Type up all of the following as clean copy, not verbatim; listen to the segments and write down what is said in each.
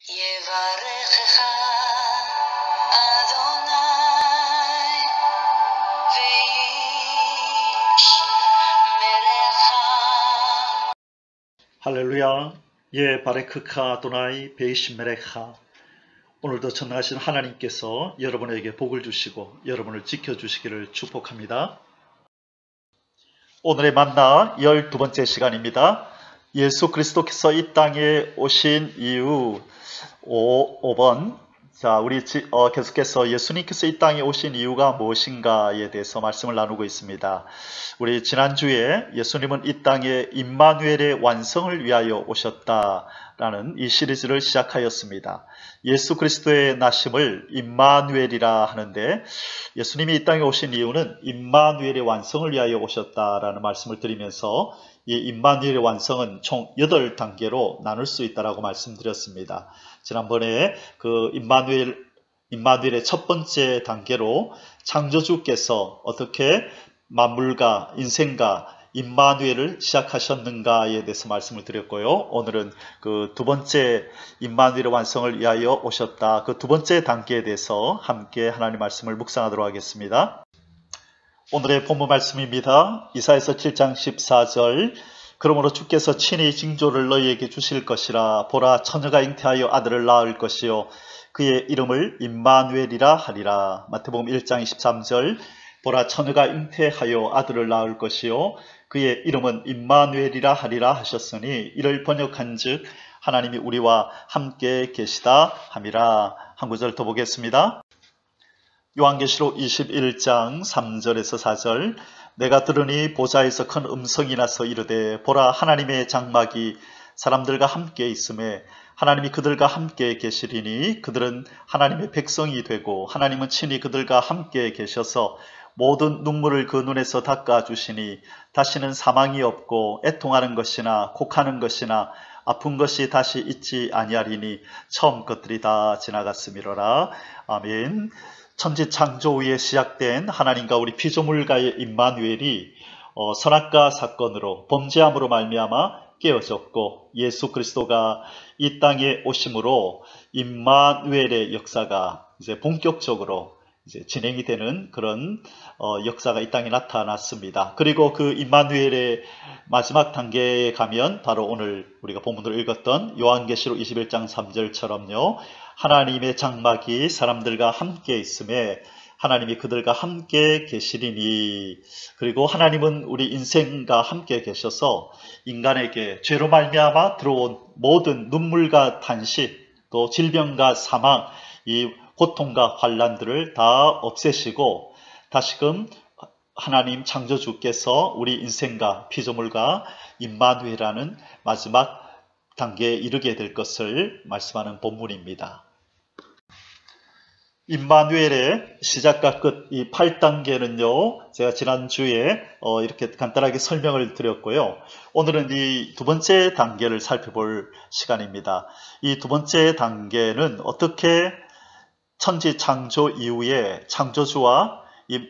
יברכך אדוני וישמרך. 할렐루야. 예, 바레크카 아도나이 베이시메레카. 오늘도 전능하신 하나님께서 여러분에게 복을 주시고 여러분을 지켜주시기를 축복합니다. 오늘의 만나 12번째 시간입니다. 예수 그리스도께서 이 땅에 오신 이유 5번. 자, 우리 계속해서 예수님께서 이 땅에 오신 이유가 무엇인가에 대해서 말씀을 나누고 있습니다. 우리 지난주에 예수님은 이 땅에 임마누엘의 완성을 위하여 오셨다라는 이 시리즈를 시작하였습니다. 예수 그리스도의 나심을 임마누엘이라 하는데, 예수님이 이 땅에 오신 이유는 임마누엘의 완성을 위하여 오셨다라는 말씀을 드리면서 이 임마누엘의 완성은 총 8단계로 나눌 수 있다라고 말씀드렸습니다. 지난번에 그 임마누엘의 첫 번째 단계로 창조주께서 어떻게 만물과 인생과 임마누엘을 시작하셨는가에 대해서 말씀을 드렸고요. 오늘은 그 두 번째 임마누엘의 완성을 위하여 오셨다, 그 두 번째 단계에 대해서 함께 하나님 말씀을 묵상하도록 하겠습니다. 오늘의 본문 말씀입니다. 이사야서 7장 14절. 그러므로 주께서 친히 징조를 너희에게 주실 것이라. 보라, 처녀가 잉태하여 아들을 낳을 것이요 그의 이름을 임마누엘이라 하리라. 마태복음 1장 23절. 보라, 처녀가 잉태하여 아들을 낳을 것이요 그의 이름은 임마누엘이라 하리라 하셨으니, 이를 번역한즉 하나님이 우리와 함께 계시다 함이라. 한 구절 더 보겠습니다. 요한계시록 21장 3절에서 4절. 내가 들으니 보좌에서 큰 음성이 나서 이르되, 보라, 하나님의 장막이 사람들과 함께 있음에 하나님이 그들과 함께 계시리니 그들은 하나님의 백성이 되고 하나님은 친히 그들과 함께 계셔서 모든 눈물을 그 눈에서 닦아주시니 다시는 사망이 없고 애통하는 것이나 곡하는 것이나 아픈 것이 다시 있지 아니하리니 처음 것들이 다 지나갔음이로라. 아멘. 천지 창조 후에 시작된 하나님과 우리 피조물과의 임마누엘이 선악과 사건으로, 범죄함으로 말미암아 깨어졌고, 예수 그리스도가 이 땅에 오심으로 임마누엘의 역사가 이제 본격적으로 이제 진행이 되는 그런 역사가 이 땅에 나타났습니다. 그리고 그 임마누엘의 마지막 단계에 가면 바로 오늘 우리가 본문으로 읽었던 요한계시록 21장 3절처럼요. 하나님의 장막이 사람들과 함께 있음에 하나님이 그들과 함께 계시리니, 그리고 하나님은 우리 인생과 함께 계셔서 인간에게 죄로 말미암아 들어온 모든 눈물과 탄식, 또 질병과 사망, 이 고통과 환난들을 다 없애시고 다시금 하나님 창조주께서 우리 인생과 피조물과 임마누엘이라는 마지막 단계에 이르게 될 것을 말씀하는 본문입니다. 임마누엘의 시작과 끝, 이 8단계는요, 제가 지난주에 이렇게 간단하게 설명을 드렸고요. 오늘은 이 두 번째 단계를 살펴볼 시간입니다. 이 두 번째 단계는 어떻게 천지 창조 이후에 창조주와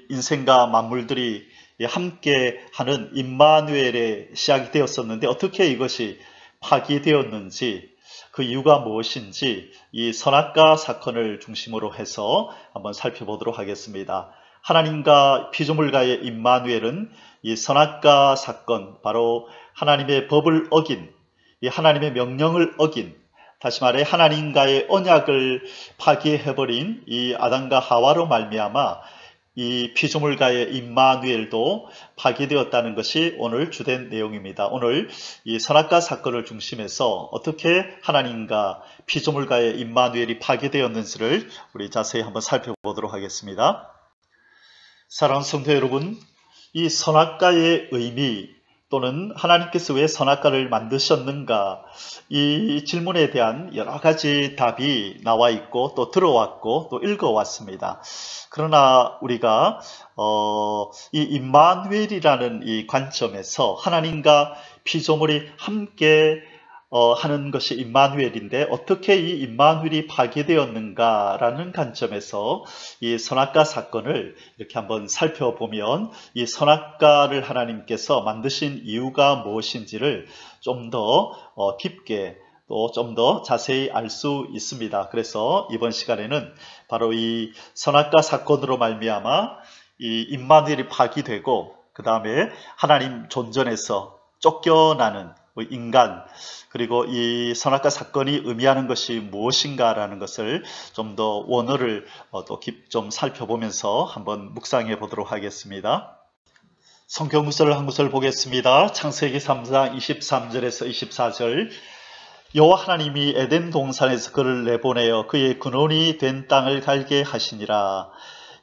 인생과 만물들이 함께 하는 임마누엘의 시작이 되었었는데, 어떻게 이것이 파기되었는지, 그 이유가 무엇인지 이 선악과 사건을 중심으로 해서 한번 살펴보도록 하겠습니다. 하나님과 피조물과의 임마누엘은 이 선악과 사건, 바로 하나님의 법을 어긴, 이 하나님의 명령을 어긴, 다시 말해 하나님과의 언약을 파기해버린 이 아담과 하와로 말미암아 이 피조물과의 임마누엘도 파기되었다는 것이 오늘 주된 내용입니다. 오늘 이 선악과 사건을 중심해서 어떻게 하나님과 피조물과의 임마누엘이 파기되었는지를 우리 자세히 한번 살펴보도록 하겠습니다. 사랑하는 성도 여러분, 이 선악과의 의미, 또는 하나님께서 왜 선악과를 만드셨는가, 이 질문에 대한 여러 가지 답이 나와 있고 또 들어왔고 또 읽어왔습니다. 그러나 우리가 이 임마누엘이라는 이 관점에서 하나님과 피조물이 함께 하는 것이 임마누엘인데, 어떻게 이 임마누엘이 파괴되었는가라는 관점에서 이 선악과 사건을 이렇게 한번 살펴보면, 이 선악과를 하나님께서 만드신 이유가 무엇인지를 좀 더 깊게 또 좀 더 자세히 알 수 있습니다. 그래서 이번 시간에는 바로 이 선악과 사건으로 말미암아 이 임마누엘이 파기되고 그 다음에 하나님 존전에서 쫓겨나는 인간, 그리고 이 선악과 사건이 의미하는 것이 무엇인가라는 것을 좀 더 원어를 좀 살펴보면서 한번 묵상해 보도록 하겠습니다. 성경 구절을 한 구절 보겠습니다. 창세기 3장 23절에서 24절. 여호와 하나님이 에덴 동산에서 그를 내보내어 그의 근원이 된 땅을 갈게 하시니라.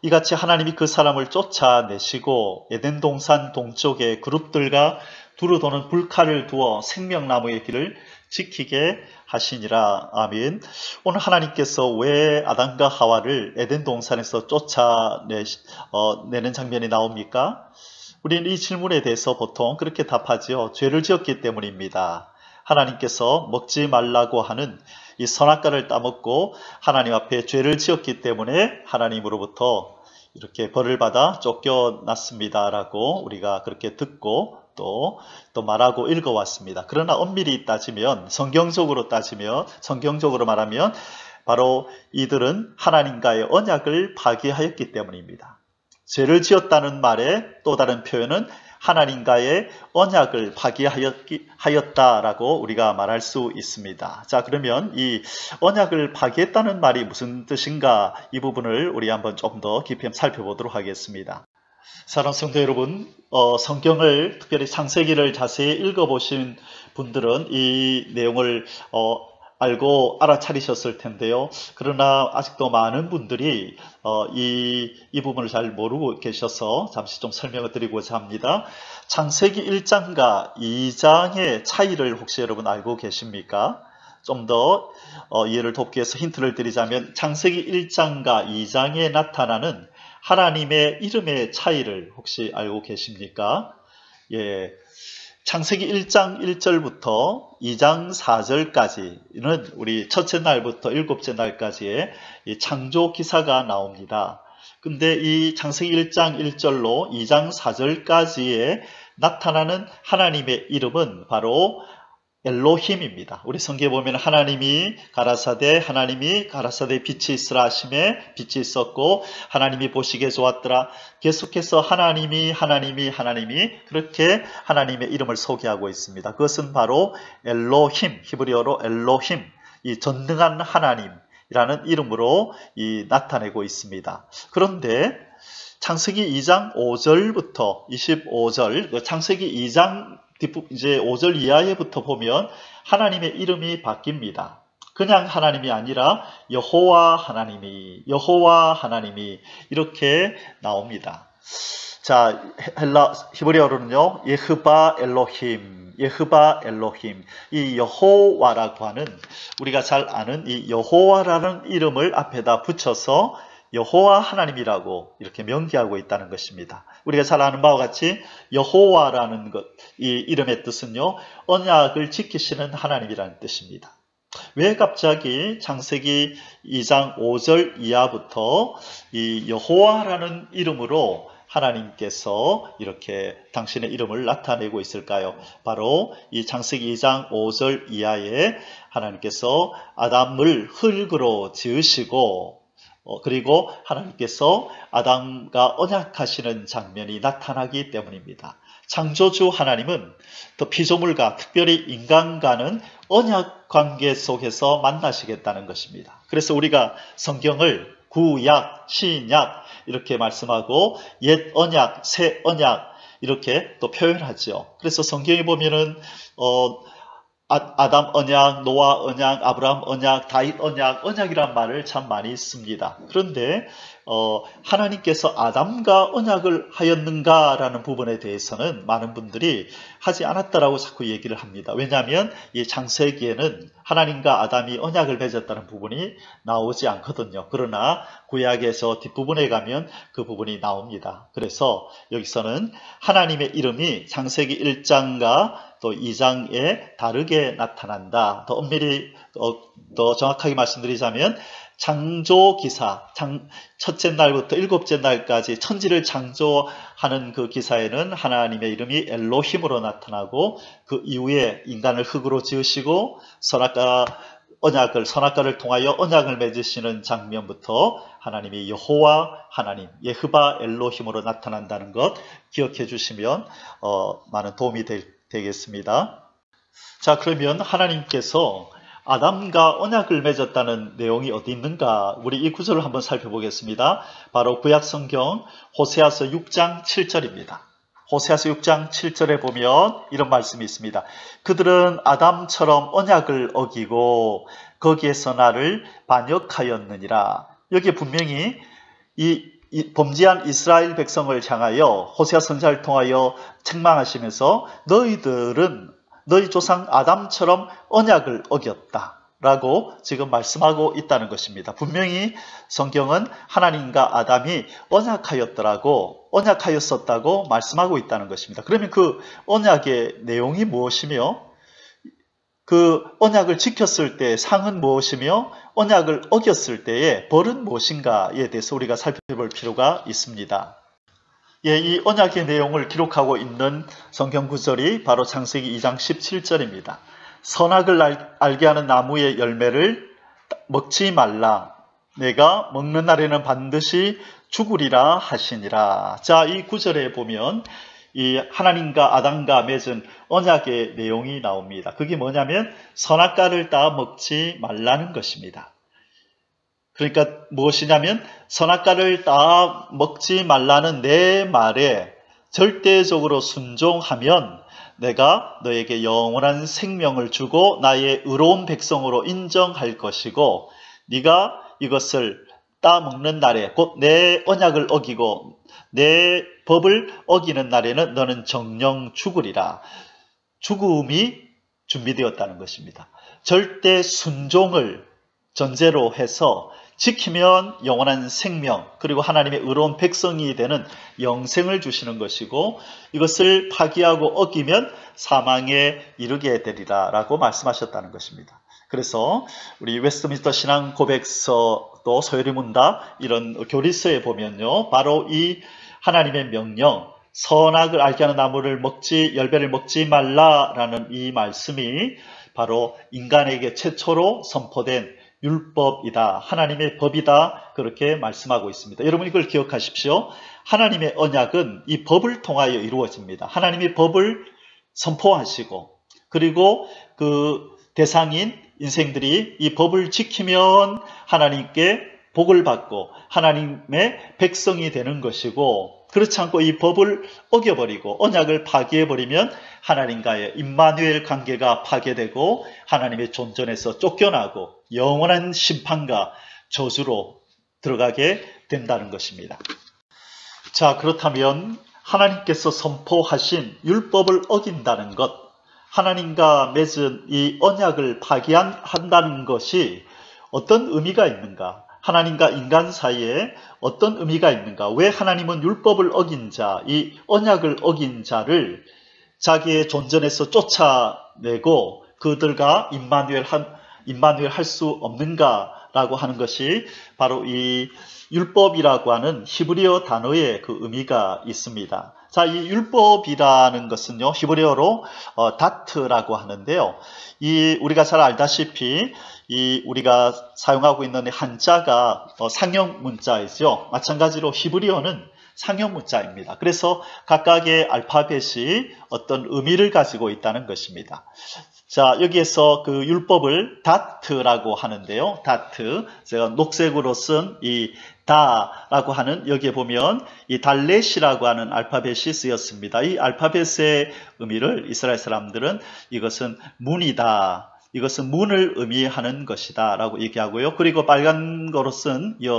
이같이 하나님이 그 사람을 쫓아내시고 에덴 동산 동쪽에 그룹들과 두루 도는 불칼을 두어 생명나무의 길을 지키게 하시니라. 아멘. 오늘 하나님께서 왜 아담과 하와를 에덴 동산에서 쫓아내는 장면이 나옵니까? 우리는 이 질문에 대해서 보통 그렇게 답하지요. 죄를 지었기 때문입니다. 하나님께서 먹지 말라고 하는 이 선악과를 따먹고 하나님 앞에 죄를 지었기 때문에 하나님으로부터 이렇게 벌을 받아 쫓겨났습니다 라고 우리가 그렇게 듣고 또 말하고 읽어왔습니다. 그러나 엄밀히 따지면, 성경적으로 말하면 바로 이들은 하나님과의 언약을 파기하였기 때문입니다. 죄를 지었다는 말의 또 다른 표현은 하나님과의 언약을 파기하였다라고 우리가 말할 수 있습니다. 자, 그러면 이 언약을 파기했다는 말이 무슨 뜻인가, 이 부분을 우리 한번 조금 더 깊이 살펴보도록 하겠습니다. 사랑하는 성도 여러분, 성경을 특별히 창세기를 자세히 읽어보신 분들은 이 내용을 알고 알아차리셨을 텐데요. 그러나 아직도 많은 분들이 이 부분을 잘 모르고 계셔서 잠시 좀 설명을 드리고자 합니다. 창세기 1장과 2장의 차이를 혹시 여러분 알고 계십니까? 좀 더 이해를 돕기 위해서 힌트를 드리자면, 창세기 1장과 2장에 나타나는 하나님의 이름의 차이를 혹시 알고 계십니까? 예. 창세기 1장 1절부터 2장 4절까지는 우리 첫째 날부터 일곱째 날까지의 이 창조 기사가 나옵니다. 근데 이 창세기 1장 1절로 2장 4절까지에 나타나는 하나님의 이름은 바로 엘로힘입니다. 우리 성경에 보면 하나님이 가라사대 빛이 있으라 하심에 빛이 있었고 하나님이 보시기에 좋았더라. 계속해서 하나님이 그렇게 하나님의 이름을 소개하고 있습니다. 그것은 바로 엘로힘, 히브리어로 엘로힘, 이 전능한 하나님이라는 이름으로 나타내고 있습니다. 그런데 창세기 2장 5절부터 25절, 창세기 2장 이제 5절 이하에부터 보면 하나님의 이름이 바뀝니다. 그냥 하나님이 아니라 여호와 하나님이 이렇게 나옵니다. 자, 히브리어로는요, 예흐바 엘로힘. 이 여호와라고 하는, 우리가 잘 아는 이 여호와라는 이름을 앞에다 붙여서 여호와 하나님이라고 이렇게 명기하고 있다는 것입니다. 우리가 잘 아는 바와 같이 여호와라는 것, 이 이름의 뜻은요, 언약을 지키시는 하나님이라는 뜻입니다. 왜 갑자기 창세기 2장 5절 이하부터 이 여호와라는 이름으로 하나님께서 이렇게 당신의 이름을 나타내고 있을까요? 바로 이 창세기 2장 5절 이하에 하나님께서 아담을 흙으로 지으시고 그리고 하나님께서 아담과 언약하시는 장면이 나타나기 때문입니다. 창조주 하나님은 더 피조물과 특별히 인간과는 언약 관계 속에서 만나시겠다는 것입니다. 그래서 우리가 성경을 구약, 신약 이렇게 말씀하고 옛 언약, 새 언약 이렇게 또 표현하죠. 그래서 성경에 보면은 아담 언약, 노아 언약, 아브라함 언약, 다윗 언약이란 말을 참 많이 씁니다. 그런데 하나님께서 아담과 언약을 하였는가라는 부분에 대해서는 많은 분들이 하지 않았다라고 자꾸 얘기를 합니다. 왜냐하면 이 창세기에는 하나님과 아담이 언약을 맺었다는 부분이 나오지 않거든요. 그러나 구약에서 뒷부분에 가면 그 부분이 나옵니다. 그래서 여기서는 하나님의 이름이 창세기 1장과 또 2장에 다르게 나타난다. 더 엄밀히 더 정확하게 말씀드리자면 창조 기사, 첫째 날부터 일곱째 날까지 천지를 창조하는 그 기사에는 하나님의 이름이 엘로힘으로 나타나고, 그 이후에 인간을 흙으로 지으시고 선악과를 통하여 언약을 맺으시는 장면부터 하나님이 여호와 하나님, 예흐바 엘로힘으로 나타난다는 것 기억해 주시면 많은 도움이 되겠습니다. 자, 그러면 하나님께서 아담과 언약을 맺었다는 내용이 어디 있는가? 우리 이 구절을 한번 살펴보겠습니다. 바로 구약성경 호세아서 6장 7절입니다. 호세아서 6장 7절에 보면 이런 말씀이 있습니다. 그들은 아담처럼 언약을 어기고 거기에서 나를 반역하였느니라. 여기에 분명히 이 범죄한 이스라엘 백성을 향하여 호세아 선지자를 통하여 책망하시면서 너희 조상 아담처럼 언약을 어겼다라고 지금 말씀하고 있다는 것입니다. 분명히 성경은 하나님과 아담이 언약하였었다고 말씀하고 있다는 것입니다. 그러면 그 언약의 내용이 무엇이며, 그 언약을 지켰을 때 상은 무엇이며, 언약을 어겼을 때의 벌은 무엇인가에 대해서 우리가 살펴볼 필요가 있습니다. 예, 이 언약의 내용을 기록하고 있는 성경 구절이 바로 창세기 2장 17절입니다. 선악을 알게 하는 나무의 열매를 먹지 말라. 내가 먹는 날에는 반드시 죽으리라 하시니라. 자, 이 구절에 보면 이 하나님과 아담과 맺은 언약의 내용이 나옵니다. 그게 뭐냐면 선악과를 따 먹지 말라는 것입니다. 그러니까 무엇이냐면 선악과를 따 먹지 말라는 내 말에 절대적으로 순종하면 내가 너에게 영원한 생명을 주고 나의 의로운 백성으로 인정할 것이고, 네가 이것을 따 먹는 날에, 곧 내 언약을 어기고 내 법을 어기는 날에는 너는 정령 죽으리라. 죽음이 준비되었다는 것입니다. 절대 순종을 전제로 해서 지키면 영원한 생명, 그리고 하나님의 의로운 백성이 되는 영생을 주시는 것이고, 이것을 파기하고 어기면 사망에 이르게 되리라 라고 말씀하셨다는 것입니다. 그래서 우리 웨스트민스터 신앙 고백서 또 소요리 문답 이런 교리서에 보면요, 바로 이 하나님의 명령, 선악을 알게 하는 나무를 열매를 먹지 말라라는 이 말씀이 바로 인간에게 최초로 선포된 율법이다, 하나님의 법이다, 그렇게 말씀하고 있습니다. 여러분 이걸 기억하십시오. 하나님의 언약은 이 법을 통하여 이루어집니다. 하나님이 법을 선포하시고, 그리고 그 대상인 인생들이 이 법을 지키면 하나님께 복을 받고 하나님의 백성이 되는 것이고, 그렇지 않고 이 법을 어겨버리고 언약을 파기해버리면 하나님과의 임마누엘 관계가 파괴되고 하나님의 존전에서 쫓겨나고 영원한 심판과 저주로 들어가게 된다는 것입니다. 자, 그렇다면 하나님께서 선포하신 율법을 어긴다는 것, 하나님과 맺은 이 언약을 파기한다는 것이 어떤 의미가 있는가? 하나님과 인간 사이에 어떤 의미가 있는가? 왜 하나님은 율법을 어긴 자, 이 언약을 어긴 자를 자기의 존전에서 쫓아내고 그들과 임마누엘 할 수 없는가라고 하는 것이 바로 이 율법이라고 하는 히브리어 단어의 그 의미가 있습니다. 자, 이 율법이라는 것은요, 히브리어로 다트라고 하는데요. 우리가 잘 알다시피 우리가 사용하고 있는 한자가 상형 문자이죠. 마찬가지로 히브리어는 상형 문자입니다. 그래서 각각의 알파벳이 어떤 의미를 가지고 있다는 것입니다. 자, 여기에서 그 율법을 다트라고 하는데요. 다트, 제가 녹색으로 쓴 이 다라고 하는, 여기에 보면 이 달렛이라고 하는 알파벳이 쓰였습니다. 이 알파벳의 의미를 이스라엘 사람들은 이것은 문이다, 이것은 문을 의미하는 것이다 라고 얘기하고요. 그리고 빨간 거로 쓴 이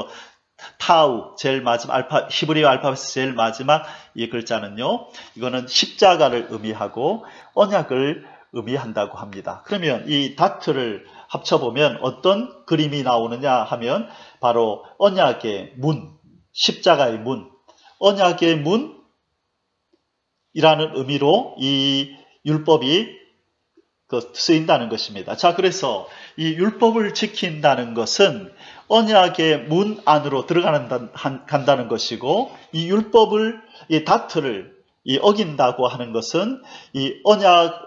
타우, 제일 마지막 히브리어 알파벳의 제일 마지막 이 글자는요, 이거는 십자가를 의미하고 언약을 의미한다고 합니다. 그러면 이 다트를 합쳐보면 어떤 그림이 나오느냐 하면 바로 언약의 문, 십자가의 문, 언약의 문이라는 의미로 이 율법이 쓰인다는 것입니다. 자, 그래서 이 율법을 지킨다는 것은 언약의 문 안으로 간다는 것이고, 이 율법을, 이 다트를 어긴다고 하는 것은 이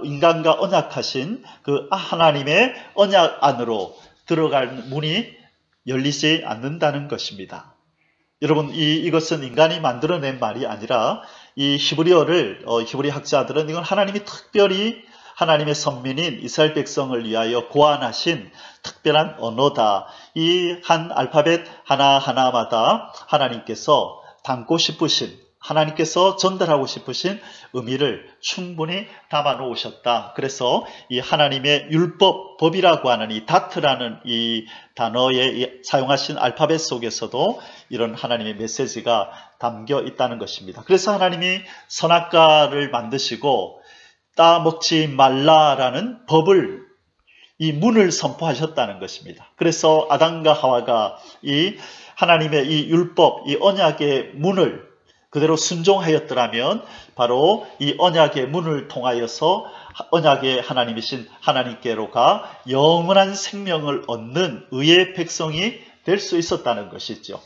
인간과 언약하신 그 하나님의 언약 안으로 들어갈 문이 열리지 않는다는 것입니다. 여러분, 이것은 인간이 만들어낸 말이 아니라 이 히브리 학자들은 이건 하나님이 특별히 하나님의 선민인 이스라엘 백성을 위하여 고안하신 특별한 언어다. 이 한 알파벳 하나하나마다 하나님께서 담고 싶으신, 하나님께서 전달하고 싶으신 의미를 충분히 담아 놓으셨다. 그래서 이 하나님의 율법, 법이라고 하는 이 다트라는 이 단어에 사용하신 알파벳 속에서도 이런 하나님의 메시지가 담겨 있다는 것입니다. 그래서 하나님이 선악과를 만드시고 따먹지 말라라는 법을, 이 문을 선포하셨다는 것입니다. 그래서 아담과 하와가 이 하나님의 이 율법, 이 언약의 문을 그대로 순종하였더라면 바로 이 언약의 문을 통하여서 언약의 하나님이신 하나님께로 가 영원한 생명을 얻는 의의 백성이 될 수 있었다는 것이죠.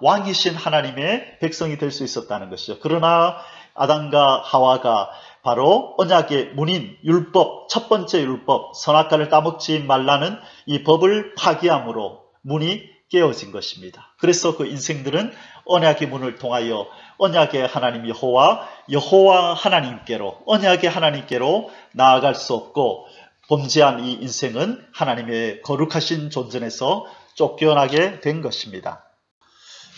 왕이신 하나님의 백성이 될 수 있었다는 것이죠. 그러나 아담과 하와가 바로 언약의 문인 율법, 첫 번째 율법, 선악과를 따먹지 말라는 이 법을 파기함으로 문이 깨어진 것입니다. 그래서 그 인생들은 언약의 문을 통하여 언약의 하나님 여호와 하나님께로, 언약의 하나님께로 나아갈 수 없고, 범죄한 이 인생은 하나님의 거룩하신 존전에서 쫓겨나게 된 것입니다.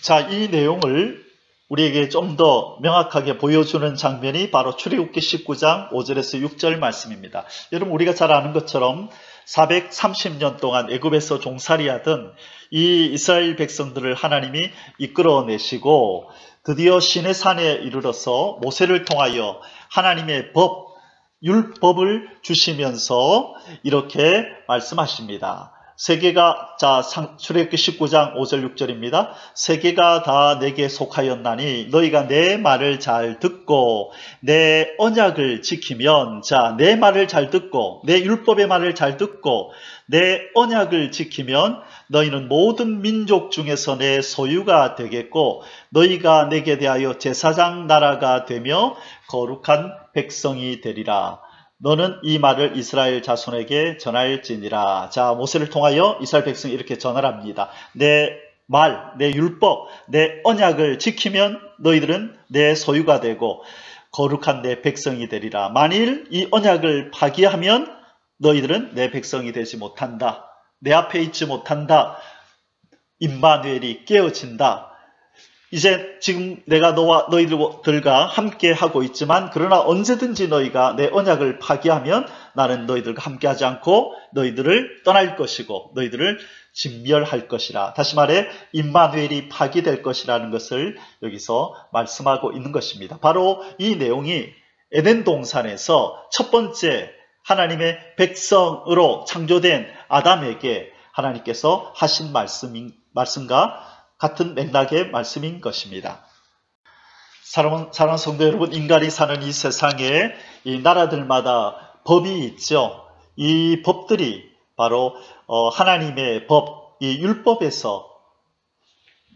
자, 이 내용을 우리에게 좀 더 명확하게 보여주는 장면이 바로 출애굽기 19장 5절에서 6절 말씀입니다. 여러분, 우리가 잘 아는 것처럼 430년 동안 애굽에서 종살이하던 이 이스라엘 백성들을 하나님이 이끌어내시고 드디어 시내산에 이르러서 모세를 통하여 하나님의 율법을 주시면서 이렇게 말씀하십니다. 출애굽기 19장 5절 6절입니다. 세계가 다 내게 속하였나니 너희가 내 말을 잘 듣고 내 언약을 지키면, 자, 내 말을 잘 듣고 내 율법의 말을 잘 듣고 내 언약을 지키면 너희는 모든 민족 중에서 내 소유가 되겠고 너희가 내게 대하여 제사장 나라가 되며 거룩한 백성이 되리라. 너는 이 말을 이스라엘 자손에게 전할지니라. 자, 모세를 통하여 이스라엘 백성이 이렇게 전하랍니다. 내 말, 내 율법, 내 언약을 지키면 너희들은 내 소유가 되고 거룩한 내 백성이 되리라. 만일 이 언약을 파기하면 너희들은 내 백성이 되지 못한다. 내 앞에 있지 못한다. 임마누엘이 깨어진다. 이제 지금 내가 너와 너희들과 함께 하고 있지만 그러나 언제든지 너희가 내 언약을 파기하면 나는 너희들과 함께하지 않고 너희들을 떠날 것이고 너희들을 진멸할 것이라. 다시 말해 임마누엘이 파기될 것이라는 것을 여기서 말씀하고 있는 것입니다. 바로 이 내용이 에덴 동산에서 첫 번째 하나님의 백성으로 창조된 아담에게 하나님께서 하신 말씀과 같은 맥락의 말씀인 것입니다. 사랑하는 성도 여러분, 인간이 사는 이 세상에 이 나라들마다 법이 있죠. 이 법들이 바로 하나님의 법, 이 율법에서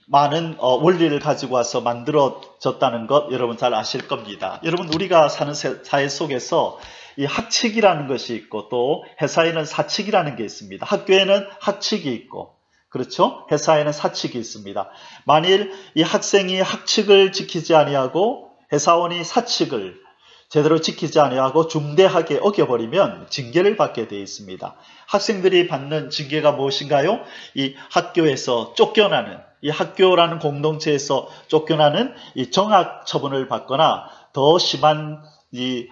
많은 원리를 가지고 와서 만들어졌다는 것 여러분 잘 아실 겁니다. 여러분, 우리가 사는 사회 속에서 이 학칙이라는 것이 있고 또 회사에는 사칙이라는 게 있습니다. 학교에는 학칙이 있고, 그렇죠? 회사에는 사칙이 있습니다. 만일 이 학생이 학칙을 지키지 아니하고 회사원이 사칙을 제대로 지키지 아니하고 중대하게 어겨버리면 징계를 받게 되어 있습니다. 학생들이 받는 징계가 무엇인가요? 이 학교에서 쫓겨나는, 이 학교라는 공동체에서 쫓겨나는 이 정학 처분을 받거나 더 심한 이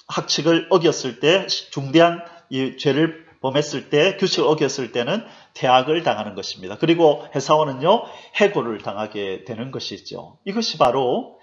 학칙을 어겼을 때, 중대한 이 죄를 범했을 때, 규칙을 어겼을 때는 퇴학을 당하는 것입니다. 그리고 회사원은요, 해고를 당하게 되는 것이죠. 이것이 바로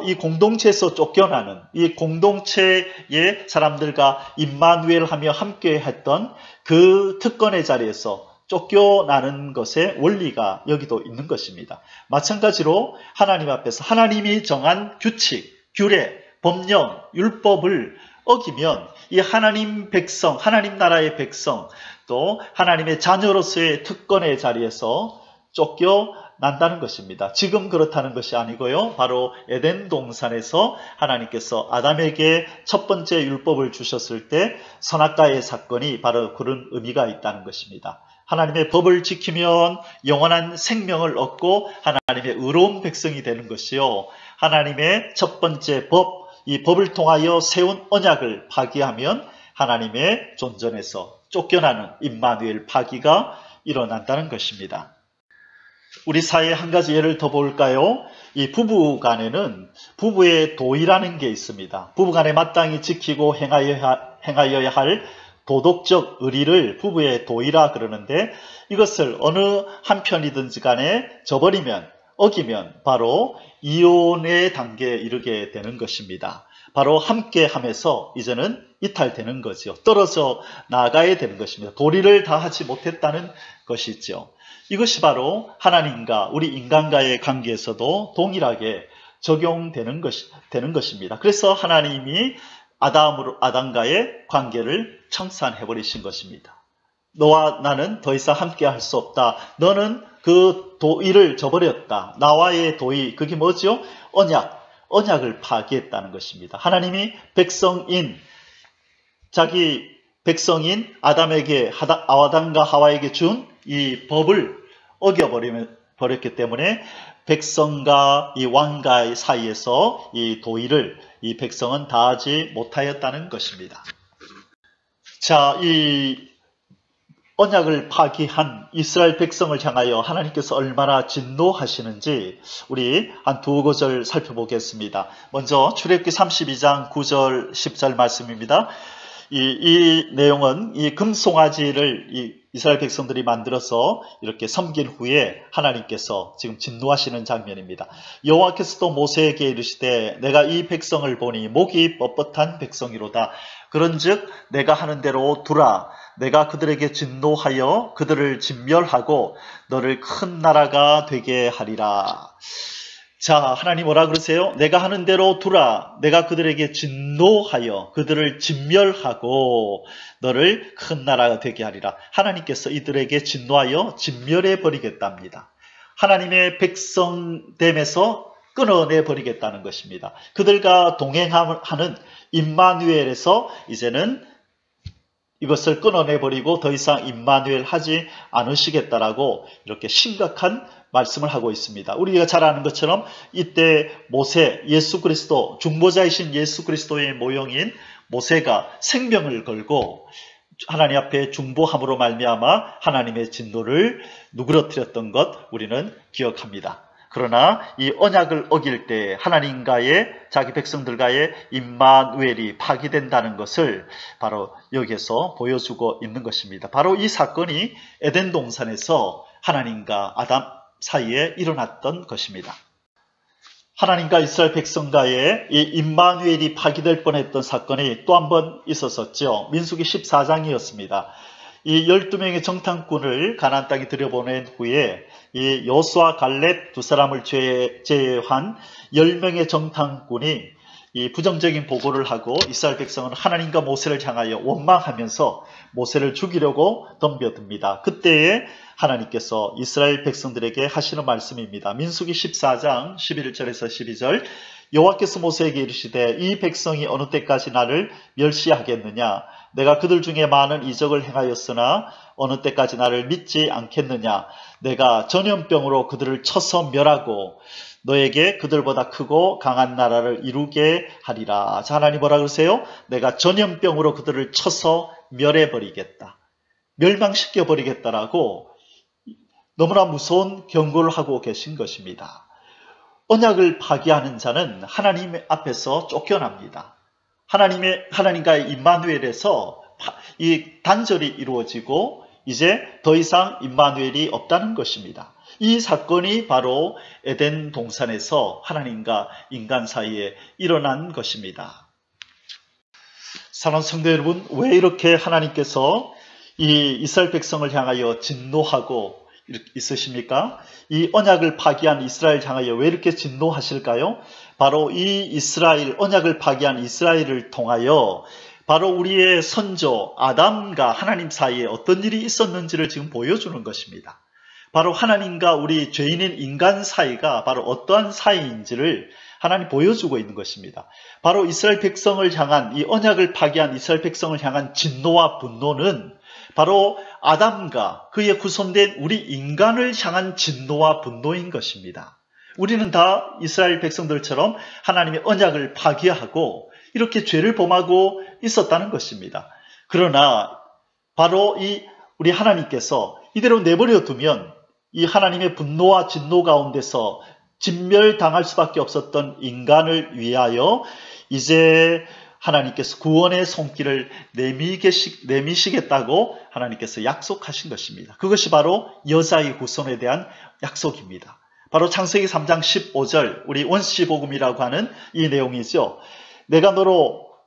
이 공동체에서 쫓겨나는, 이 공동체의 사람들과 임마누엘 하며 함께 했던 그 특권의 자리에서 쫓겨나는 것의 원리가 여기도 있는 것입니다. 마찬가지로 하나님 앞에서 하나님이 정한 규칙, 규례, 법령, 율법을 어기면 이 하나님 백성, 하나님 나라의 백성, 또 하나님의 자녀로서의 특권의 자리에서 쫓겨난다는 것입니다. 지금 그렇다는 것이 아니고요. 바로 에덴 동산에서 하나님께서 아담에게 첫 번째 율법을 주셨을 때 선악과의 사건이 바로 그런 의미가 있다는 것입니다. 하나님의 법을 지키면 영원한 생명을 얻고 하나님의 의로운 백성이 되는 것이요. 하나님의 첫 번째 법, 이 법을 통하여 세운 언약을 파기하면 하나님의 존전에서 쫓겨나는 임마누엘 파기가 일어난다는 것입니다. 우리 사회에 한 가지 예를 더 볼까요? 이 부부 간에는 부부의 도의라는 게 있습니다. 부부 간에 마땅히 지키고 행하여야 할 도덕적 의리를 부부의 도의라 그러는데 이것을 어느 한편이든지 간에 저버리면, 어기면 바로 이혼의 단계에 이르게 되는 것입니다. 바로 함께 하면서 이제는 이탈되는 거죠. 떨어져 나가야 되는 것입니다. 도리를 다하지 못했다는 것이죠. 이것이 바로 하나님과 우리 인간과의 관계에서도 동일하게 적용되는 것입니다. 그래서 하나님이 아담과의 관계를 청산해버리신 것입니다. 너와 나는 더 이상 함께 할 수 없다. 너는 그 도의를 저버렸다. 나와의 도의, 그게 뭐죠? 언약을 파기했다는 것입니다. 하나님이 자기 백성인 아담과 하와에게 준 이 법을 어겨버렸기 때문에 백성과 이 왕가의 사이에서 이 도의를 이 백성은 다하지 못하였다는 것입니다. 자, 이 언약을 파기한 이스라엘 백성을 향하여 하나님께서 얼마나 진노하시는지 우리 한 두 구절 살펴보겠습니다. 먼저 출애굽기 32장 9절 10절 말씀입니다. 이 내용은 이 금송아지를 이스라엘 백성들이 만들어서 이렇게 섬긴 후에 하나님께서 지금 진노하시는 장면입니다. 여호와께서도 모세에게 이르시되 내가 이 백성을 보니 목이 뻣뻣한 백성이로다. 그런즉 내가 하는 대로 두라. 내가 그들에게 진노하여 그들을 진멸하고 너를 큰 나라가 되게 하리라. 자, 하나님 뭐라 그러세요? 내가 하는 대로 두라. 내가 그들에게 진노하여 그들을 진멸하고 너를 큰 나라가 되게 하리라. 하나님께서 이들에게 진노하여 진멸해 버리겠답니다. 하나님의 백성됨에서 끊어내 버리겠다는 것입니다. 그들과 동행하는 임마누엘에서 이제는 이것을 끊어내 버리고 더 이상 임마누엘 하지 않으시겠다라고 이렇게 심각한 말씀을 하고 있습니다. 우리가 잘 아는 것처럼 이때 모세, 예수 그리스도, 중보자이신 예수 그리스도의 모형인 모세가 생명을 걸고 하나님 앞에 중보함으로 말미암아 하나님의 진노를 누그러뜨렸던 것 우리는 기억합니다. 그러나 이 언약을 어길 때 하나님과의 자기 백성들과의 임마누엘이 파기된다는 것을 바로 여기에서 보여주고 있는 것입니다. 바로 이 사건이 에덴 동산에서 하나님과 아담 사이에 일어났던 것입니다. 하나님과 이스라엘 백성과의 이 임마누엘이 파기될 뻔했던 사건이 또 한 번 있었었죠. 민수기 14장이었습니다. 이 12명의 정탐꾼을 가나안 땅에 들여보낸 후에 이 여호수아 갈렙 두 사람을 제외한 10명의 정탐꾼이 이 부정적인 보고를 하고 이스라엘 백성은 하나님과 모세를 향하여 원망하면서 모세를 죽이려고 덤벼듭니다. 그때에 하나님께서 이스라엘 백성들에게 하시는 말씀입니다. 민수기 14장 11절에서 12절 여호와께서 모세에게 이르시되 이 백성이 어느 때까지 나를 멸시하겠느냐? 내가 그들 중에 많은 이적을 행하였으나 어느 때까지 나를 믿지 않겠느냐? 내가 전염병으로 그들을 쳐서 멸하고 너에게 그들보다 크고 강한 나라를 이루게 하리라. 자, 하나님 뭐라 그러세요? 내가 전염병으로 그들을 쳐서 멸해버리겠다. 멸망시켜버리겠다라고 너무나 무서운 경고를 하고 계신 것입니다. 언약을 파기하는 자는 하나님 앞에서 쫓겨납니다. 하나님과의 임마누엘에서 이 단절이 이루어지고 이제 더 이상 임마누엘이 없다는 것입니다. 이 사건이 바로 에덴 동산에서 하나님과 인간 사이에 일어난 것입니다. 사랑하는 성도 여러분, 왜 이렇게 하나님께서 이 이스라엘 백성을 향하여 진노하고 있으십니까? 이 언약을 파기한 이스라엘 향하여 왜 이렇게 진노하실까요? 바로 이 언약을 파기한 이스라엘을 통하여 바로 우리의 선조 아담과 하나님 사이에 어떤 일이 있었는지를 지금 보여주는 것입니다. 바로 하나님과 우리 죄인인 인간 사이가 바로 어떠한 사이인지를 하나님 보여주고 있는 것입니다. 바로 이스라엘 백성을 향한 이 언약을 파기한 이스라엘 백성을 향한 진노와 분노는 바로 아담과 그의 후손된 우리 인간을 향한 진노와 분노인 것입니다. 우리는 다 이스라엘 백성들처럼 하나님의 언약을 파기하고 이렇게 죄를 범하고 있었다는 것입니다. 그러나 바로 우리 하나님께서 이대로 내버려 두면 이 하나님의 분노와 진노 가운데서 진멸당할 수밖에 없었던 인간을 위하여 이제 하나님께서 구원의 손길을 내미시겠다고 하나님께서 약속하신 것입니다. 그것이 바로 여자의 후손에 대한 약속입니다. 바로 창세기 3장 15절 우리 원시복음이라고 하는 이 내용이죠.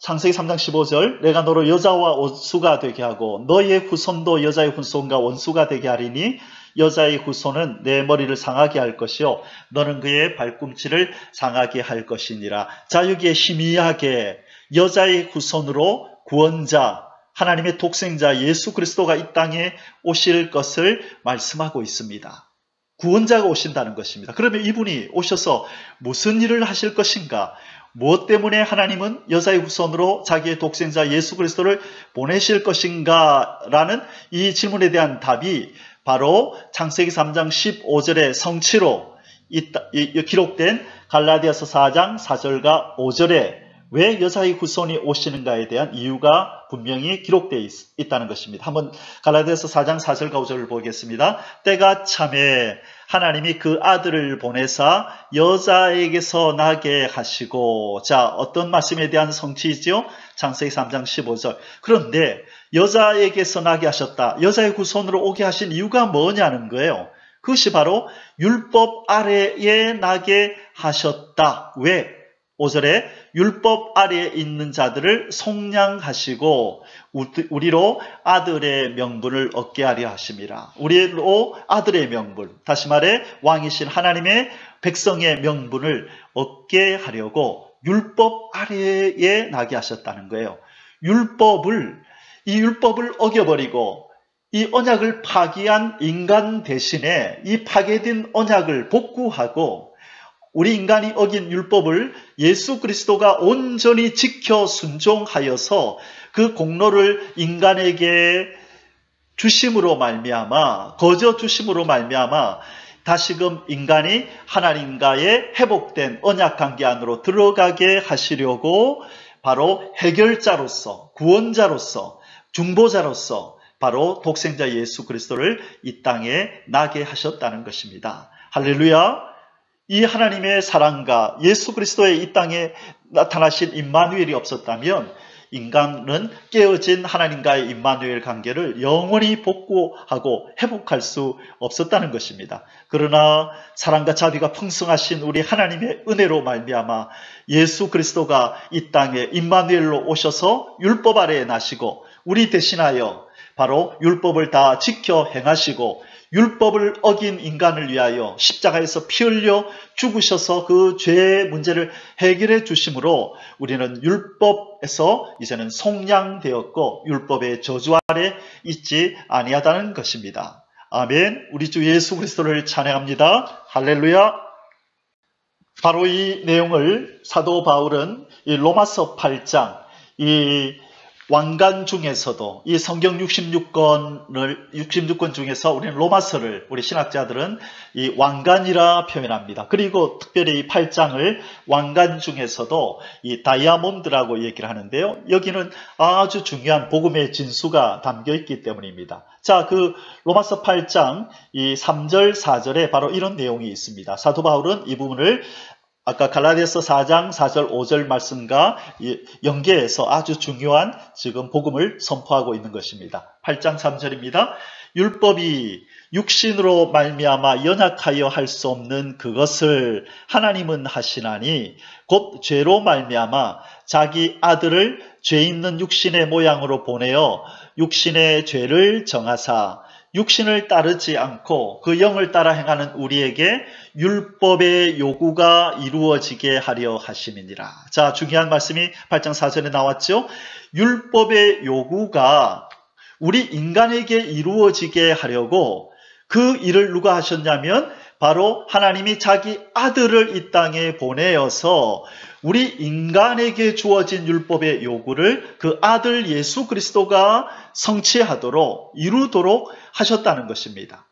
창세기 3장 15절 내가 너로 여자와 원수가 되게 하고 너의 후손도 여자의 후손과 원수가 되게 하리니 여자의 후손은 내 머리를 상하게 할 것이요 너는 그의 발꿈치를 상하게 할 것이니라. 자, 여기에 희미하게 여자의 후손으로 구원자 하나님의 독생자 예수 그리스도가 이 땅에 오실 것을 말씀하고 있습니다. 구원자가 오신다는 것입니다. 그러면 이분이 오셔서 무슨 일을 하실 것인가? 무엇 때문에 하나님은 여자의 후손으로 자기의 독생자 예수 그리스도를 보내실 것인가? 라는 이 질문에 대한 답이 바로 창세기 3장 15절의 성취로 기록된 갈라디아서 4장 4절과 5절에 왜 여자의 후손이 오시는가에 대한 이유가 분명히 기록되어 있다는 것입니다. 한번 갈라디아서 4장 4절과 5절을 보겠습니다. 때가 참에 하나님이 그 아들을 보내사 여자에게서 나게 하시고, 자, 어떤 말씀에 대한 성취이죠? 창세기 3장 15절. 그런데 여자에게서 나게 하셨다. 여자의 후손으로 오게 하신 이유가 뭐냐는 거예요. 그것이 바로 율법 아래에 나게 하셨다. 왜? 5절에 율법 아래에 있는 자들을 속량하시고 우리로 아들의 명분을 얻게 하려 하심이라. 우리로 아들의 명분, 다시 말해 왕이신 하나님의 백성의 명분을 얻게 하려고 율법 아래에 나게 하셨다는 거예요. 이 율법을 어겨버리고 이 언약을 파기한 인간 대신에 이 파괴된 언약을 복구하고 우리 인간이 어긴 율법을 예수 그리스도가 온전히 지켜 순종하여서 그 공로를 인간에게 주심으로 말미암아, 거저 주심으로 말미암아 다시금 인간이 하나님과의 회복된 언약 관계 안으로 들어가게 하시려고 바로 해결자로서, 구원자로서, 중보자로서 바로 독생자 예수 그리스도를 이 땅에 나게 하셨다는 것입니다. 할렐루야! 이 하나님의 사랑과 예수 그리스도의 이 땅에 나타나신 임마누엘이 없었다면 인간은 깨어진 하나님과의 임마누엘 관계를 영원히 복구하고 회복할 수 없었다는 것입니다. 그러나 사랑과 자비가 풍성하신 우리 하나님의 은혜로 말미암아 예수 그리스도가 이 땅에 임마누엘로 오셔서 율법 아래에 나시고 우리 대신하여 바로 율법을 다 지켜 행하시고 율법을 어긴 인간을 위하여 십자가에서 피 흘려 죽으셔서 그 죄의 문제를 해결해 주심으로 우리는 율법에서 이제는 속량되었고 율법의 저주 아래 있지 아니하다는 것입니다. 아멘. 우리 주 예수 그리스도를 찬양합니다. 할렐루야. 바로 이 내용을 사도 바울은 이 로마서 8장 이 왕관 중에서도 이 성경 66권 중에서 우리는 로마서를 우리 신학자들은 이 왕관이라 표현합니다. 그리고 특별히 이 8장을 왕관 중에서도 이 다이아몬드라고 얘기를 하는데요. 여기는 아주 중요한 복음의 진수가 담겨 있기 때문입니다. 자, 그 로마서 8장 이 3절 4절에 바로 이런 내용이 있습니다. 사도 바울은 이 부분을 아까 갈라디아서 4장 4절 5절 말씀과 연계해서 아주 중요한 지금 복음을 선포하고 있는 것입니다. 8장 3절입니다. 율법이 육신으로 말미암아 연약하여 할 수 없는 그것을 하나님은 하시나니 곧 죄로 말미암아 자기 아들을 죄 있는 육신의 모양으로 보내어 육신의 죄를 정하사 육신을 따르지 않고 그 영을 따라 행하는 우리에게 율법의 요구가 이루어지게 하려 하심이니라. 자, 중요한 말씀이 8장 4절에 나왔죠. 율법의 요구가 우리 인간에게 이루어지게 하려고 그 일을 누가 하셨냐면 바로 하나님이 자기 아들을 이 땅에 보내어서 우리 인간에게 주어진 율법의 요구를 그 아들 예수 그리스도가 성취하도록 이루도록 하셨다는 것입니다.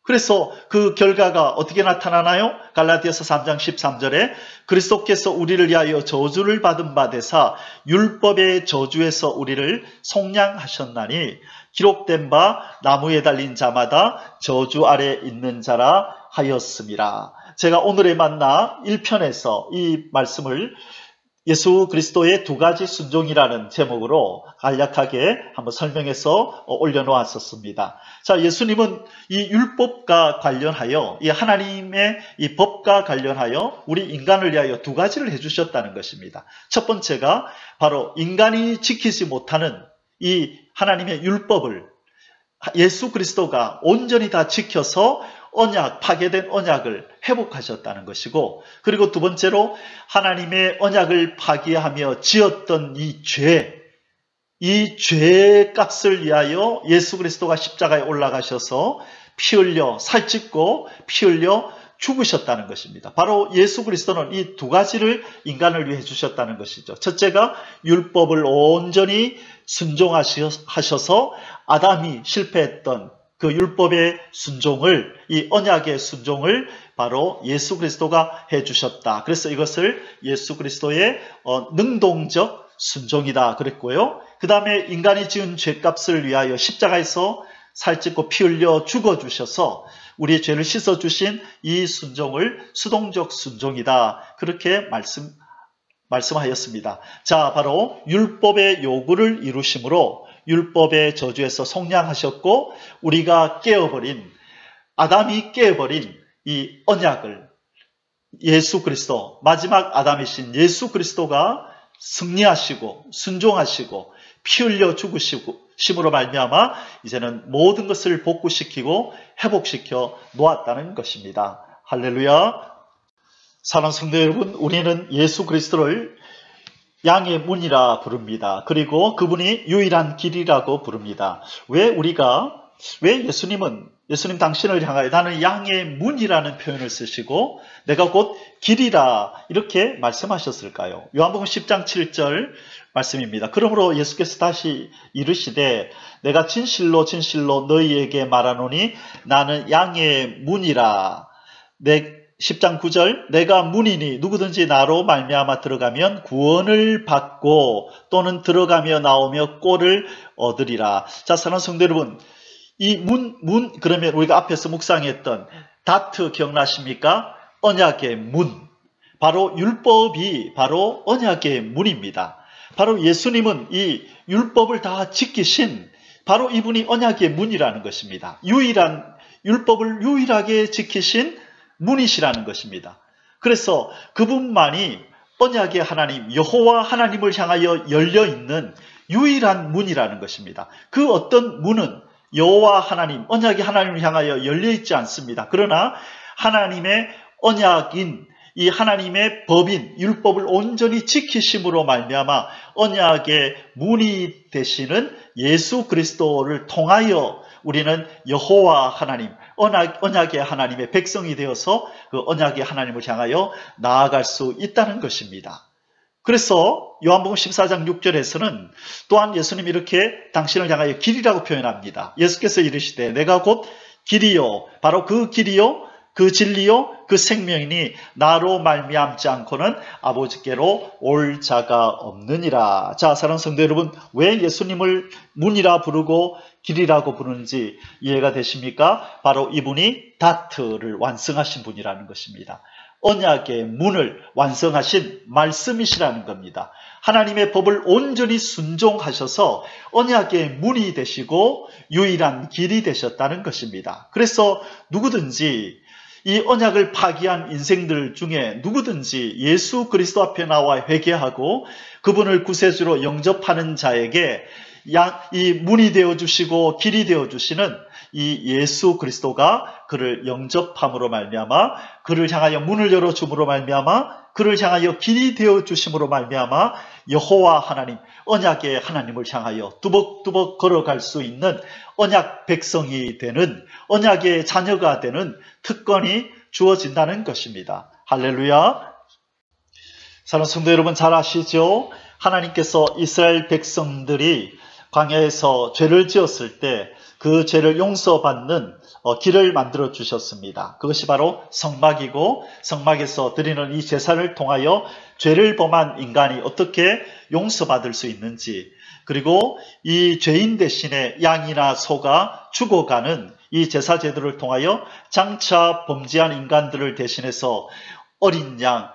그래서 그 결과가 어떻게 나타나나요? 갈라디아서 3장 13절에 그리스도께서 우리를 위하여 저주를 받은 바 되사 율법의 저주에서 우리를 속량하셨나니 기록된 바 나무에 달린 자마다 저주 아래 있는 자라 하였음이라. 제가 오늘의 만나 1편에서 이 말씀을 예수 그리스도의 두 가지 순종이라는 제목으로 간략하게 한번 설명해서 올려놓았었습니다. 자, 예수님은 이 율법과 관련하여 이 하나님의 이 법과 관련하여 우리 인간을 위하여 두 가지를 해주셨다는 것입니다. 첫 번째가 바로 인간이 지키지 못하는 이 하나님의 율법을 예수 그리스도가 온전히 다 지켜서 파괴된 언약을 회복하셨다는 것이고, 그리고 두 번째로 하나님의 언약을 파괴하며 지었던 이 죄의 값을 위하여 예수 그리스도가 십자가에 올라가셔서 피 흘려 살찢고 피 흘려 죽으셨다는 것입니다. 바로 예수 그리스도는 이 두 가지를 인간을 위해 주셨다는 것이죠. 첫째가 율법을 온전히 순종하셔서 아담이 실패했던 그 율법의 순종을, 이 언약의 순종을 바로 예수 그리스도가 해주셨다. 그래서 이것을 예수 그리스도의 능동적 순종이다 그랬고요. 그 다음에 인간이 지은 죄값을 위하여 십자가에서 살찢고 피 흘려 죽어주셔서 우리의 죄를 씻어주신 이 순종을 수동적 순종이다. 그렇게 말씀하였습니다. 자, 바로 율법의 요구를 이루심으로 율법의 저주에서 속량하셨고, 우리가 아담이 깨어버린 이 언약을 예수 그리스도, 마지막 아담이신 예수 그리스도가 승리하시고 순종하시고 피 흘려 죽으심으로 말미암아 이제는 모든 것을 복구시키고 회복시켜 놓았다는 것입니다. 할렐루야. 사랑하는 성도 여러분, 우리는 예수 그리스도를 양의 문이라 부릅니다. 그리고 그분이 유일한 길이라고 부릅니다. 왜 예수님 당신을 향하여 나는 양의 문이라는 표현을 쓰시고 내가 곧 길이라 이렇게 말씀하셨을까요? 요한복음 10장 7절 말씀입니다. 그러므로 예수께서 다시 이르시되 내가 진실로 진실로 너희에게 말하노니 나는 양의 문이라. 10장 9절 내가 문이니 누구든지 나로 말미암아 들어가면 구원을 받고 또는 들어가며 나오며 꼴을 얻으리라. 자, 사랑하는 성도 여러분, 이 문 그러면 우리가 앞에서 묵상했던 다트 기억나십니까? 언약의 문. 바로 율법이 바로 언약의 문입니다. 바로 예수님은 이 율법을 다 지키신 바로 이분이 언약의 문이라는 것입니다. 율법을 유일하게 지키신 문이시라는 것입니다. 그래서 그분만이 언약의 하나님, 여호와 하나님을 향하여 열려있는 유일한 문이라는 것입니다. 그 어떤 문은 여호와 하나님, 언약의 하나님을 향하여 열려있지 않습니다. 그러나 하나님의 언약인 이 하나님의 법인 율법을 온전히 지키심으로 말미암아 언약의 문이 되시는 예수 그리스도를 통하여 우리는 여호와 하나님, 언약의 하나님의 백성이 되어서 그 언약의 하나님을 향하여 나아갈 수 있다는 것입니다. 그래서 요한복음 14장 6절에서는 또한 예수님이 이렇게 당신을 향하여 길이라고 표현합니다. 예수께서 이르시되 내가 곧 길이요, 바로 그 길이요, 그 진리요, 그 생명이니 나로 말미암지 않고는 아버지께로 올 자가 없느니라. 자, 사랑하는 성도 여러분, 왜 예수님을 문이라 부르고 길이라고 부르는지 이해가 되십니까? 바로 이분이 다트를 완성하신 분이라는 것입니다. 언약의 문을 완성하신 말씀이시라는 겁니다. 하나님의 법을 온전히 순종하셔서 언약의 문이 되시고 유일한 길이 되셨다는 것입니다. 그래서 누구든지 이 언약을 파기한 인생들 중에 누구든지 예수 그리스도 앞에 나와 회개하고 그분을 구세주로 영접하는 자에게 이 문이 되어주시고 길이 되어주시는 이 예수 그리스도가 그를 영접함으로 말미암아 그를 향하여 문을 열어줌으로 말미암아 그를 향하여 길이 되어 주심으로 말미암아 여호와 하나님, 언약의 하나님을 향하여 뚜벅뚜벅 걸어갈 수 있는 언약 백성이 되는, 언약의 자녀가 되는 특권이 주어진다는 것입니다. 할렐루야. 사랑하는 성도 여러분, 잘 아시죠? 하나님께서 이스라엘 백성들이 광야에서 죄를 지었을 때 그 죄를 용서받는 길을 만들어 주셨습니다. 그것이 바로 성막이고, 성막에서 드리는 이 제사를 통하여 죄를 범한 인간이 어떻게 용서받을 수 있는지, 그리고 이 죄인 대신에 양이나 소가 죽어가는 이 제사 제도를 통하여 장차 범죄한 인간들을 대신해서 어린 양,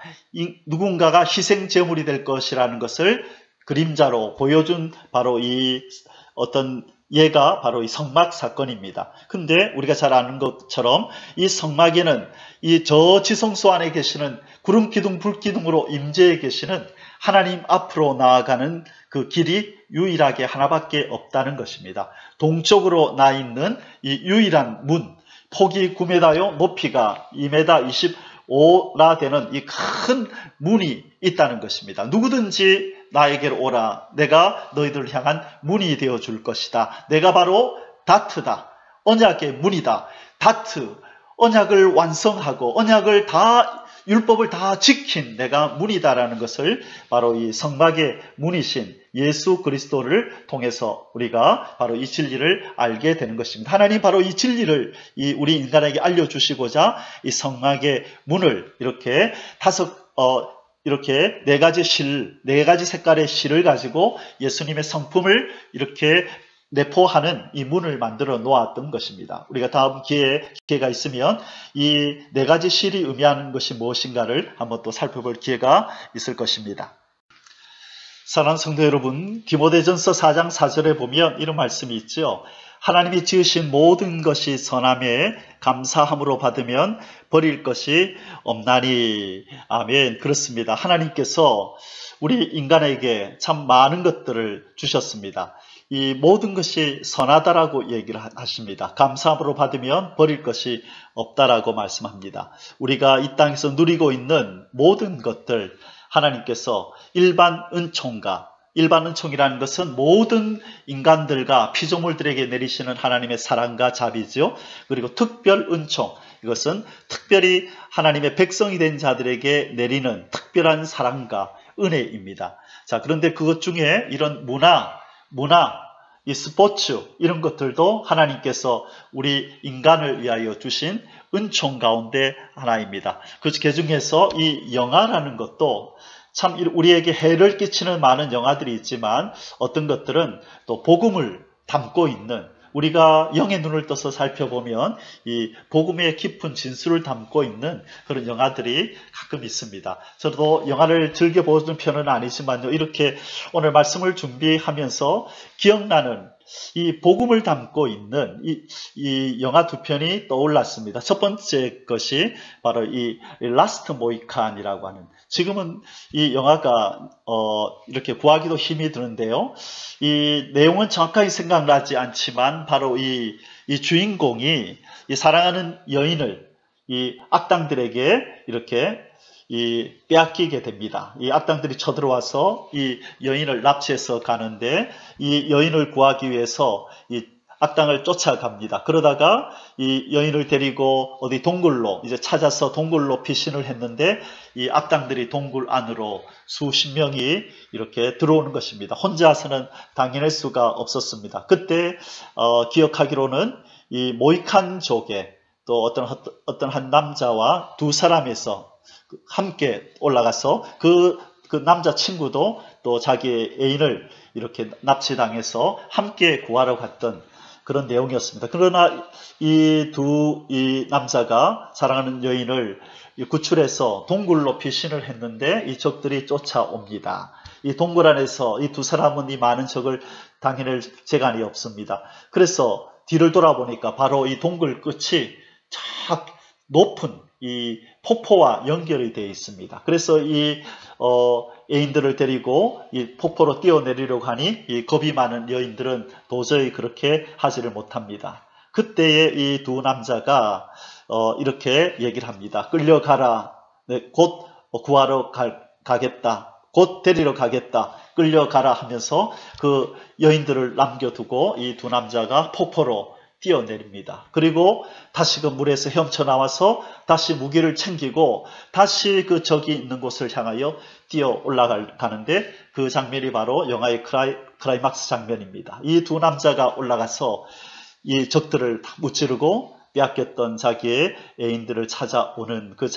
누군가가 희생 제물이 될 것이라는 것을 그림자로 보여준 바로 이 어떤 예가 바로 이 성막 사건입니다. 근데 우리가 잘 아는 것처럼 이 성막에는 이 저 지성소 안에 계시는 구름 기둥 불 기둥으로 임재해 계시는 하나님 앞으로 나아가는 그 길이 유일하게 하나밖에 없다는 것입니다. 동쪽으로 나 있는 이 유일한 문, 폭이 9m요, 높이가 2m 25라 되는 이 큰 문이 있다는 것입니다. 누구든지 나에게로 오라. 내가 너희들을 향한 문이 되어 줄 것이다. 내가 바로 다트다. 언약의 문이다. 다트, 언약을 완성하고 언약을 다, 율법을 다 지킨 내가 문이다라는 것을 바로 이 성막의 문이신 예수 그리스도를 통해서 우리가 바로 이 진리를 알게 되는 것입니다. 하나님 바로 이 진리를 우리 인간에게 알려주시고자 이 성막의 문을 이렇게 이렇게 네 가지 색깔의 실을 가지고 예수님의 성품을 이렇게 내포하는 이 문을 만들어 놓았던 것입니다. 우리가 다음 기회가 있으면 이 네 가지 실이 의미하는 것이 무엇인가를 한번 또 살펴볼 기회가 있을 것입니다. 사랑하는 성도 여러분, 디모데전서 4장 4절에 보면 이런 말씀이 있죠. 하나님이 지으신 모든 것이 선함에 감사함으로 받으면 버릴 것이 없나니. 아멘. 그렇습니다. 하나님께서 우리 인간에게 참 많은 것들을 주셨습니다. 이 모든 것이 선하다라고 얘기를 하십니다. 감사함으로 받으면 버릴 것이 없다라고 말씀합니다. 우리가 이 땅에서 누리고 있는 모든 것들, 하나님께서 일반 은총이라는 것은 모든 인간들과 피조물들에게 내리시는 하나님의 사랑과 자비죠. 그리고 특별 은총, 이것은 특별히 하나님의 백성이 된 자들에게 내리는 특별한 사랑과 은혜입니다. 자, 그런데 그것 중에 이런 문화, 이 스포츠, 이런 것들도 하나님께서 우리 인간을 위하여 주신 은총 가운데 하나입니다. 그 중에서 이 영화라는 것도 참 우리에게 해를 끼치는 많은 영화들이 있지만 어떤 것들은 또 복음을 담고 있는, 우리가 영의 눈을 떠서 살펴보면 이 복음의 깊은 진수를 담고 있는 그런 영화들이 가끔 있습니다. 저도 영화를 즐겨보는 편은 아니지만요, 이렇게 오늘 말씀을 준비하면서 기억나는 이 복음을 담고 있는 이 영화 두 편이 떠올랐습니다. 첫 번째 것이 바로 이 라스트 모이칸이라고 하는, 지금은 이 영화가 이렇게 구하기도 힘이 드는데요. 이 내용은 정확하게 생각나지 않지만 바로 이 주인공이 이 사랑하는 여인을 이 악당들에게 이렇게 빼앗기게 됩니다. 이 악당들이 쳐들어와서 이 여인을 납치해서 가는데 이 여인을 구하기 위해서 이 악당을 쫓아갑니다. 그러다가 이 여인을 데리고 어디 동굴로 이제 찾아서 동굴로 피신을 했는데 이 악당들이 동굴 안으로 수십 명이 이렇게 들어오는 것입니다. 혼자서는 당해낼 수가 없었습니다. 그때 기억하기로는 이 모이칸족에 또 어떤 한 남자와 두 사람에서 함께 올라가서 그 남자 친구도 또 자기의 애인을 이렇게 납치당해서 함께 구하러 갔던 그런 내용이었습니다. 그러나 이 남자가 사랑하는 여인을 구출해서 동굴로 피신을 했는데 이 적들이 쫓아옵니다. 이 동굴 안에서 이 두 사람은 이 많은 적을 당해낼 재간이 없습니다. 그래서 뒤를 돌아보니까 바로 이 동굴 끝이 쫙 높은 이 폭포와 연결이 되어 있습니다. 그래서 이 애인들을 데리고 이 폭포로 뛰어내리려고 하니 이 겁이 많은 여인들은 도저히 그렇게 하지를 못합니다. 그때에 이 두 남자가 이렇게 얘기를 합니다. 끌려가라. 네, 곧 구하러 가겠다. 곧 데리러 가겠다. 끌려가라 하면서 그 여인들을 남겨두고 이 두 남자가 폭포로 뛰어내립니다. 그리고 다시 그 물에서 헤엄쳐 나와서 다시 무기를 챙기고 다시 그 적이 있는 곳을 향하여 뛰어 올라가는데 그 장면이 바로 영화의 클라이막스 장면입니다. 이 두 남자가 올라가서 이 적들을 다 무찌르고 빼앗겼던 자기의 애인들을 찾아오는 그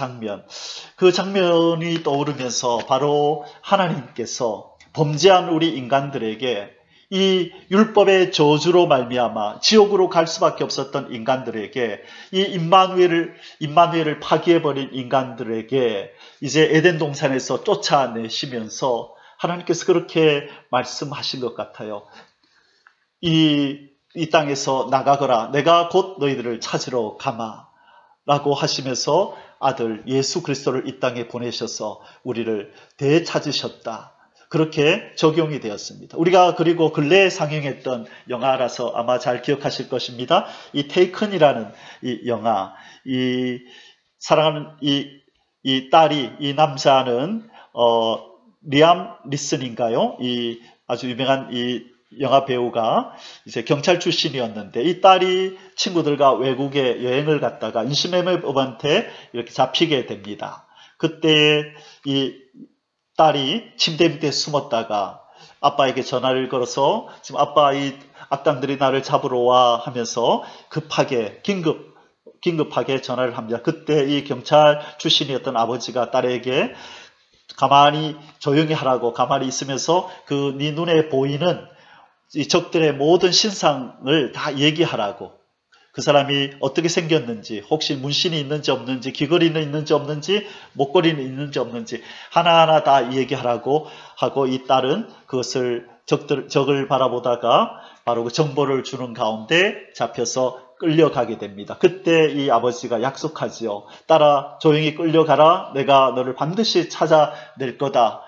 장면이 떠오르면서 바로 하나님께서 범죄한 우리 인간들에게 이 율법의 저주로 말미암아 지옥으로 갈 수밖에 없었던 인간들에게 이 임마누엘을 파기해버린 인간들에게 이제 에덴 동산에서 쫓아내시면서 하나님께서 그렇게 말씀하신 것 같아요. 이 땅에서 나가거라. 내가 곧 너희들을 찾으러 가마. 라고 하시면서 아들 예수 그리스도를 이 땅에 보내셔서 우리를 되찾으셨다. 그렇게 적용이 되었습니다. 우리가 그리고 근래에 상영했던 영화라서 아마 잘 기억하실 것입니다. 이 테이큰이라는 이 영화, 이 사랑하는 이 딸이, 이 남자는 리암 리슨인가요? 이 아주 유명한 이 영화 배우가 이제 경찰 출신이었는데 이 딸이 친구들과 외국에 여행을 갔다가 인신매매범한테 이렇게 잡히게 됩니다. 그때 이 딸이 침대 밑에 숨었다가 아빠에게 전화를 걸어서 지금 아빠 이 악당들이 나를 잡으러 와 하면서 긴급하게 전화를 합니다. 그때 이 경찰 출신이었던 아버지가 딸에게 가만히 조용히 하라고 가만히 있으면서 그 네 눈에 보이는 이 적들의 모든 신상을 다 얘기하라고, 그 사람이 어떻게 생겼는지, 혹시 문신이 있는지 없는지, 귀걸이는 있는지 없는지, 목걸이는 있는지 없는지 하나하나 다 얘기하라고 하고 이 딸은 그것을 적을 바라보다가 바로 그 정보를 주는 가운데 잡혀서 끌려가게 됩니다. 그때 이 아버지가 약속하지요. 딸아, 조용히 끌려가라. 내가 너를 반드시 찾아낼 거다.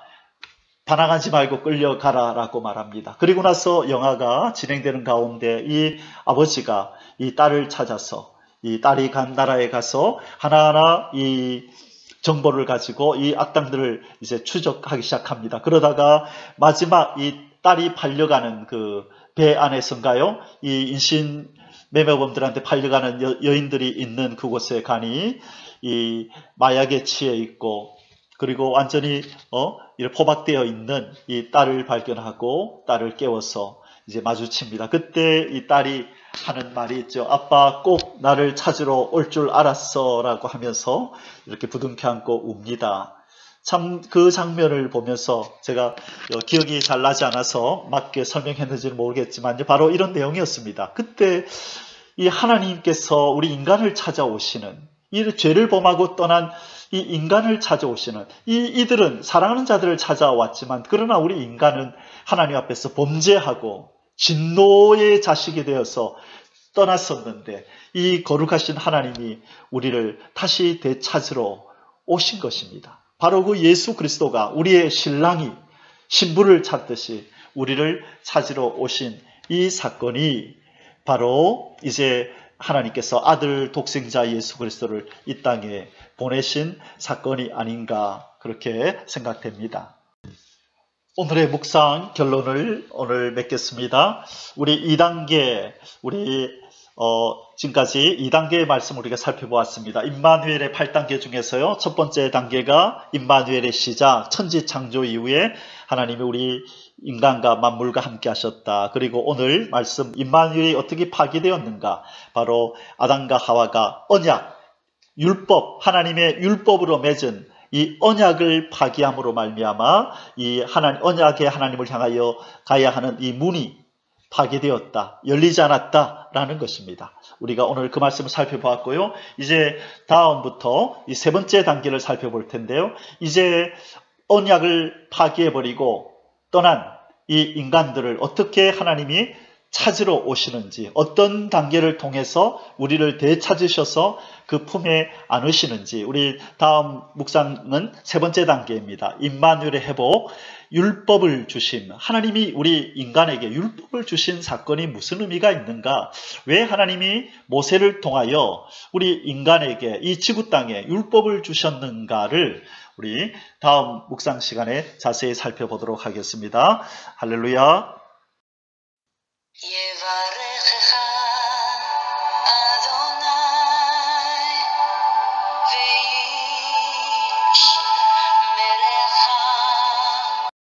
반항하지 말고 끌려가라 라고 말합니다. 그리고 나서 영화가 진행되는 가운데 이 아버지가 이 딸을 찾아서 이 딸이 간 나라에 가서 하나하나 이 정보를 가지고 이 악당들을 이제 추적하기 시작합니다. 그러다가 마지막 이 딸이 팔려가는 그 배 안에서인가요? 이 인신 매매범들한테 팔려가는 여인들이 있는 그곳에 가니 이 마약에 취해 있고 그리고 완전히 이렇게 포박되어 있는 이 딸을 발견하고 딸을 깨워서 이제 마주칩니다. 그때 이 딸이 하는 말이 있죠. 아빠 꼭 나를 찾으러 올 줄 알았어 라고 하면서 이렇게 부둥켜 안고 웁니다. 참 그 장면을 보면서 제가 기억이 잘 나지 않아서 맞게 설명했는지는 모르겠지만 바로 이런 내용이었습니다. 그때 이 하나님께서 우리 인간을 찾아오시는, 이 죄를 범하고 떠난 이 인간을 찾아오시는, 이들은 사랑하는 자들을 찾아왔지만 그러나 우리 인간은 하나님 앞에서 범죄하고 진노의 자식이 되어서 떠났었는데 이 거룩하신 하나님이 우리를 다시 되찾으러 오신 것입니다. 바로 그 예수 그리스도가 우리의 신랑이 신부를 찾듯이 우리를 찾으러 오신 이 사건이 바로 이제 하나님께서 아들 독생자 예수 그리스도를 이 땅에 보내신 사건이 아닌가 그렇게 생각됩니다. 오늘의 묵상 결론을 오늘 맺겠습니다. 우리 2단계, 지금까지 2단계의 말씀을 우리가 살펴보았습니다. 임마누엘의 8단계 중에서요. 첫 번째 단계가 임마누엘의 시작, 천지 창조 이후에 하나님이 우리 인간과 만물과 함께 하셨다. 그리고 오늘 말씀 임마누엘이 어떻게 파기되었는가? 바로 아담과 하와가 언약, 율법, 하나님의 율법으로 맺은 이 언약을 파기함으로 말미암아 이 언약의 하나님을 향하여 가야 하는 이 문이 파괴되었다, 열리지 않았다라는 것입니다. 우리가 오늘 그 말씀을 살펴보았고요. 이제 다음부터 이 세 번째 단계를 살펴볼 텐데요. 이제 언약을 파괴해버리고 떠난 이 인간들을 어떻게 하나님이 찾으러 오시는지, 어떤 단계를 통해서 우리를 되찾으셔서 그 품에 안으시는지, 우리 다음 묵상은 세 번째 단계입니다. 임마누엘의 회복, 율법을 주심. 하나님이 우리 인간에게 율법을 주신 사건이 무슨 의미가 있는가? 왜 하나님이 모세를 통하여 우리 인간에게 이 지구 땅에 율법을 주셨는가를 우리 다음 묵상 시간에 자세히 살펴보도록 하겠습니다. 할렐루야. Llevar